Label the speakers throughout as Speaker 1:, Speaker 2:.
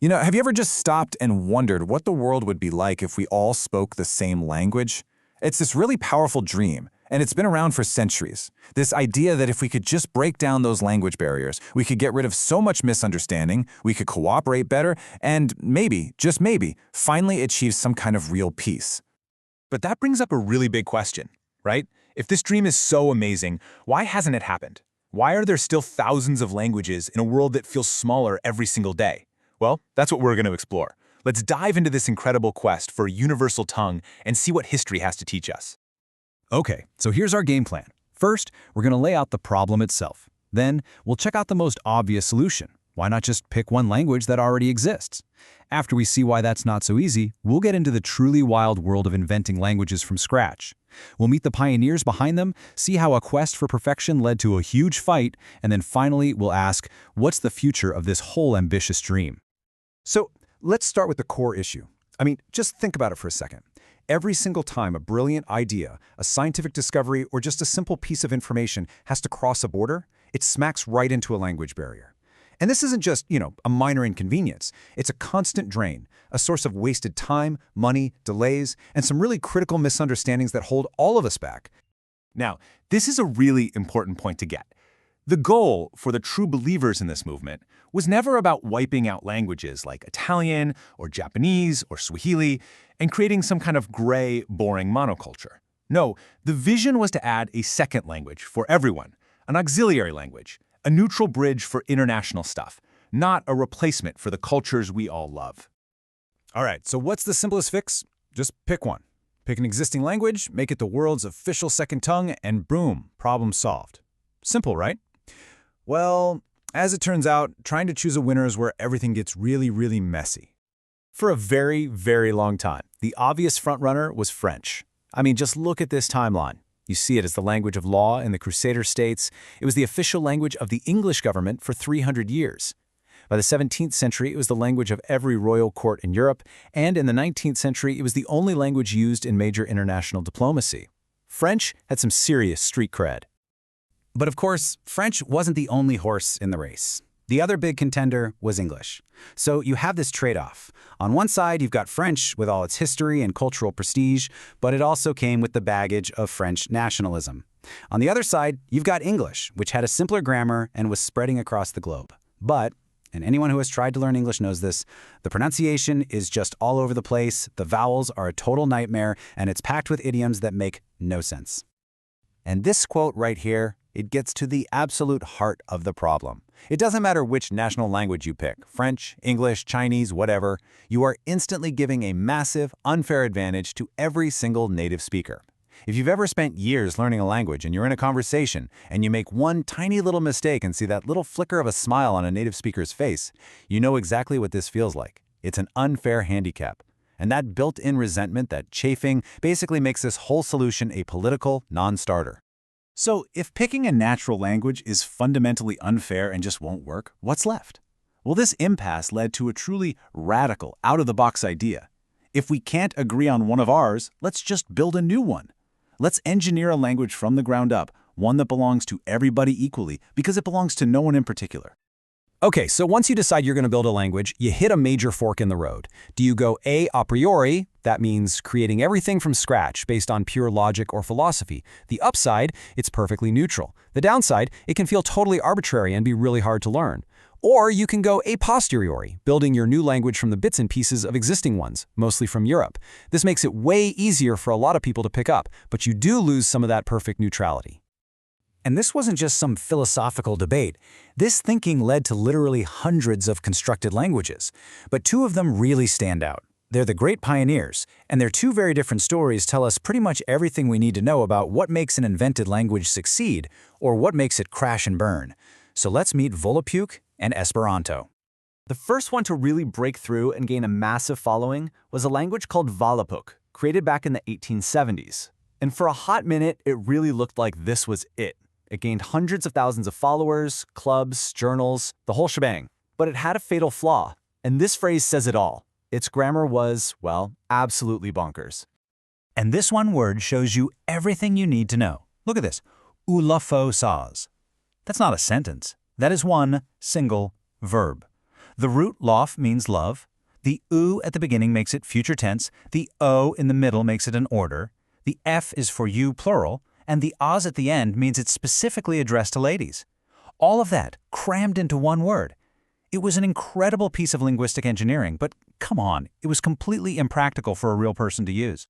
Speaker 1: Have you ever just stopped and wondered what the world would be like if we all spoke the same language? It's this really powerful dream, and it's been around for centuries. This idea that if we could just break down those language barriers, we could get rid of so much misunderstanding, we could cooperate better, and maybe, just maybe, finally achieve some kind of real peace.
Speaker 2: But that brings up a really big question, right? If this dream is so amazing, why hasn't it happened? Why are there still thousands of languages in a world that feels smaller every single day? Well, that's what we're going to explore. Let's dive into this incredible quest for a universal tongue and see what history has to teach us.
Speaker 3: Okay, so here's our game plan. First, we're going to lay out the problem itself. Then, we'll check out the most obvious solution. Why not just pick one language that already exists? After we see why that's not so easy, we'll get into the truly wild world of inventing languages from scratch. We'll meet the pioneers behind them, see how a quest for perfection led to a huge fight, and then finally we'll ask, what's the future of this whole ambitious dream?
Speaker 4: So let's start with the core issue. Just think about it for a second. Every single time a brilliant idea, a scientific discovery, or just a simple piece of information has to cross a border, it smacks right into a language barrier. And this isn't just, a minor inconvenience. It's a constant drain, a source of wasted time, money, delays, and some really critical misunderstandings that hold all of us back.
Speaker 2: Now, this is a really important point to get. The goal for the true believers in this movement was never about wiping out languages like Italian or Japanese or Swahili and creating some kind of gray, boring monoculture. No, the vision was to add a second language for everyone, an auxiliary language, a neutral bridge for international stuff, not a replacement for the cultures we all love.
Speaker 3: All right, so what's the simplest fix? Just pick one. Pick an existing language, make it the world's official second tongue, and boom, problem solved. Simple, right? Well, as it turns out, trying to choose a winner is where everything gets really, really messy. For a very, very long time, the obvious frontrunner was French. Just look at this timeline. You see it as the language of law in the Crusader states. It was the official language of the English government for 300 years. By the 17th century, it was the language of every royal court in Europe, and in the 19th century, it was the only language used in major international diplomacy. French had some serious street cred. But of course, French wasn't the only horse in the race. The other big contender was English. So you have this trade-off. On one side, you've got French with all its history and cultural prestige, but it also came with the baggage of French nationalism. On the other side, you've got English, which had a simpler grammar and was spreading across the globe. But, and anyone who has tried to learn English knows this, the pronunciation is just all over the place, the vowels are a total nightmare, and it's packed with idioms that make no sense. And this quote right here, it gets to the absolute heart of the problem. It doesn't matter which national language you pick, French, English, Chinese, whatever, you are instantly giving a massive, unfair advantage to every single native speaker. If you've ever spent years learning a language and you're in a conversation and you make one tiny little mistake and see that little flicker of a smile on a native speaker's face, you know exactly what this feels like. It's an unfair handicap. And that built-in resentment, that chafing, basically makes this whole solution a political non-starter. So, if picking a natural language is fundamentally unfair and just won't work, what's left? Well, this impasse led to a truly radical, out-of-the-box idea. If we can't agree on one of ours, let's just build a new one. Let's engineer a language from the ground up, one that belongs to everybody equally, because it belongs to no one in particular. Okay, so once you decide you're going to build a language, you hit a major fork in the road. Do you go a priori, that means creating everything from scratch based on pure logic or philosophy? The upside, it's perfectly neutral. The downside, it can feel totally arbitrary and be really hard to learn. Or you can go a posteriori, building your new language from the bits and pieces of existing ones, mostly from Europe. This makes it way easier for a lot of people to pick up, but you do lose some of that perfect neutrality. And this wasn't just some philosophical debate. This thinking led to literally hundreds of constructed languages. But two of them really stand out. They're the great pioneers, and their two very different stories tell us pretty much everything we need to know about what makes an invented language succeed, or what makes it crash and burn. So let's meet Volapük and Esperanto.
Speaker 5: The first one to really break through and gain a massive following was a language called Volapük, created back in the 1870s. And for a hot minute, it really looked like this was it. It gained hundreds of thousands of followers, clubs, journals, the whole shebang. But it had a fatal flaw, and this phrase says it all. Its grammar was, well, absolutely bonkers.
Speaker 3: And this one word shows you everything you need to know. Look at this. Ulafo saz. That's not a sentence. That is one single verb.
Speaker 5: The root lof means love. The u at the beginning makes it future tense. The o in the middle makes it an order. The f is for you plural. And the oz at the end means it's specifically addressed to ladies. All of that crammed into one word. It was an incredible piece of linguistic engineering, but come on, it was completely impractical for a real person to use.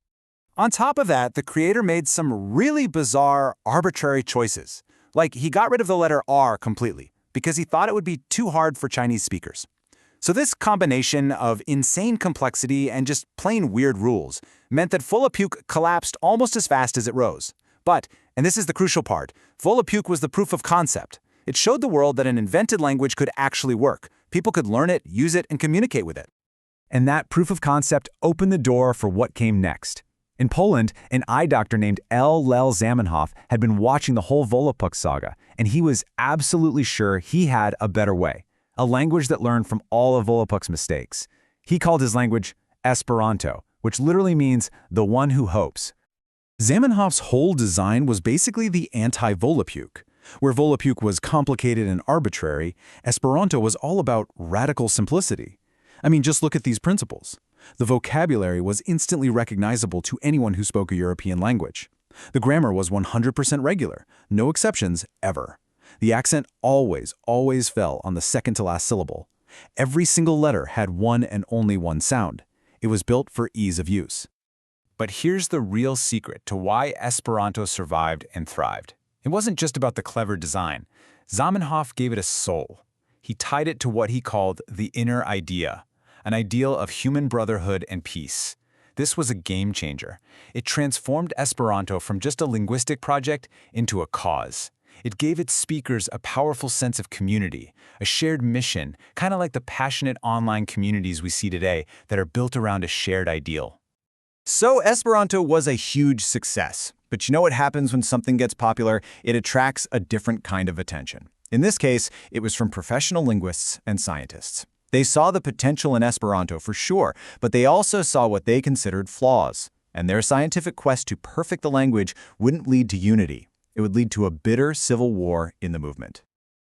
Speaker 3: On top of that, the creator made some really bizarre, arbitrary choices. Like, he got rid of the letter R completely, because he thought it would be too hard for Chinese speakers. So this combination of insane complexity and just plain weird rules meant that Volapük collapsed almost as fast as it rose. But, and this is the crucial part, Volapük was the proof of concept. It showed the world that an invented language could actually work. People could learn it, use it, and communicate with it.
Speaker 4: And that proof of concept opened the door for what came next. In Poland, an eye doctor named L. Zamenhof had been watching the whole Volapük saga, and he was absolutely sure he had a better way, a language that learned from all of Volapük's mistakes. He called his language Esperanto, which literally means the one who hopes.
Speaker 1: Zamenhof's whole design was basically the anti-Volapük. Where Volapük was complicated and arbitrary, Esperanto was all about radical simplicity. I mean, just look at these principles. The vocabulary was instantly recognizable to anyone who spoke a European language. The grammar was 100% regular, no exceptions ever. The accent always fell on the second-to-last syllable. Every single letter had one and only one sound. It was built for ease of use.
Speaker 3: But here's the real secret to why Esperanto survived and thrived. It wasn't just about the clever design. Zamenhof gave it a soul. He tied it to what he called the inner idea, an ideal of human brotherhood and peace. This was a game changer. It transformed Esperanto from just a linguistic project into a cause. It gave its speakers a powerful sense of community, a shared mission, kind of like the passionate online communities we see today that are built around a shared ideal.
Speaker 1: So Esperanto was a huge success. But you know what happens when something gets popular? It attracts a different kind of attention. In this case, it was from professional linguists and scientists. They saw the potential in Esperanto for sure, but they also saw what they considered flaws. And their scientific quest to perfect the language wouldn't lead to unity. It would lead to a bitter civil war in the movement.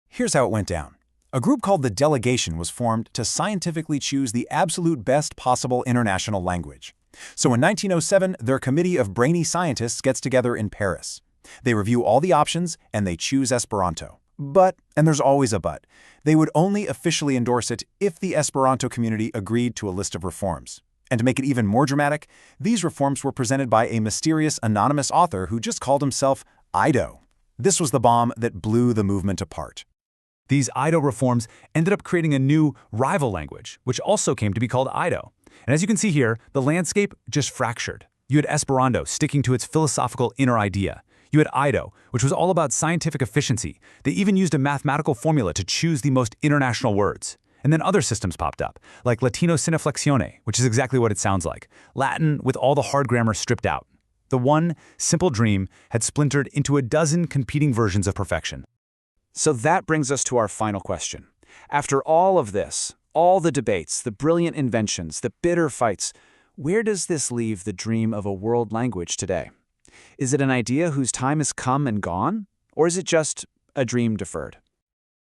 Speaker 3: Here's how it went down. A group called the Delegation was formed to scientifically choose the absolute best possible international language. So in 1907, their committee of brainy scientists gets together in Paris. They review all the options, and they choose Esperanto. But, and there's always a but, they would only officially endorse it if the Esperanto community agreed to a list of reforms. And to make it even more dramatic, these reforms were presented by a mysterious anonymous author who just called himself Ido. This was the bomb that blew the movement apart.
Speaker 5: These Ido reforms ended up creating a new rival language, which also came to be called Ido. And as you can see here, the landscape just fractured. You had Esperanto sticking to its philosophical inner idea. You had Ido, which was all about scientific efficiency. They even used a mathematical formula to choose the most international words. And then other systems popped up, like Latino Sineflexione, which is exactly what it sounds like. Latin with all the hard grammar stripped out. The one simple dream had splintered into a dozen competing versions of perfection.
Speaker 3: So that brings us to our final question. After all of this, all the debates, the brilliant inventions, the bitter fights, where does this leave the dream of a world language today? Is it an idea whose time has come and gone? Or is it just a dream deferred?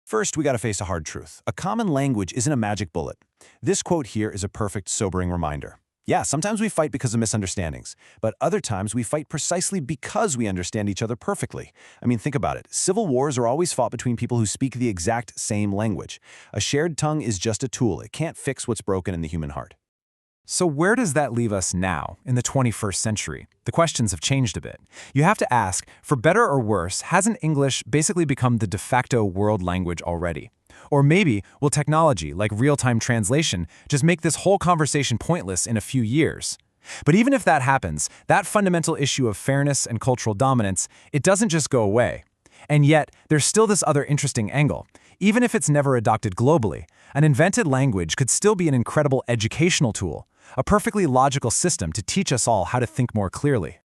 Speaker 2: First, we gotta face a hard truth. A common language isn't a magic bullet. This quote here is a perfect, sobering reminder. Yeah, sometimes we fight because of misunderstandings, but other times we fight precisely because we understand each other perfectly. I mean, think about it. Civil wars are always fought between people who speak the exact same language. A shared tongue is just a tool. It can't fix what's broken in the human heart.
Speaker 4: So where does that leave us now, in the 21st century? The questions have changed a bit. You have to ask, for better or worse, hasn't English basically become the de facto world language already? Or maybe will technology, like real-time translation, just make this whole conversation pointless in a few years? But even if that happens, that fundamental issue of fairness and cultural dominance, it doesn't just go away. And yet, there's still this other interesting angle. Even if it's never adopted globally, an invented language could still be an incredible educational tool, a perfectly logical system to teach us all how to think more clearly.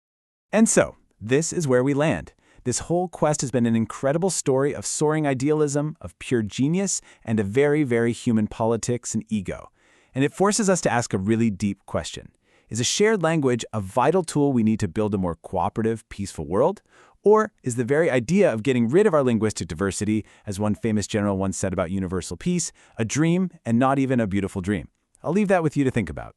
Speaker 5: And so, this is where we land. This whole quest has been an incredible story of soaring idealism, of pure genius, and of very, very human politics and ego. And it forces us to ask a really deep question. Is a shared language a vital tool we need to build a more cooperative, peaceful world? Or is the very idea of getting rid of our linguistic diversity, as one famous general once said about universal peace, a dream and not even a beautiful dream? I'll leave that with you to think about.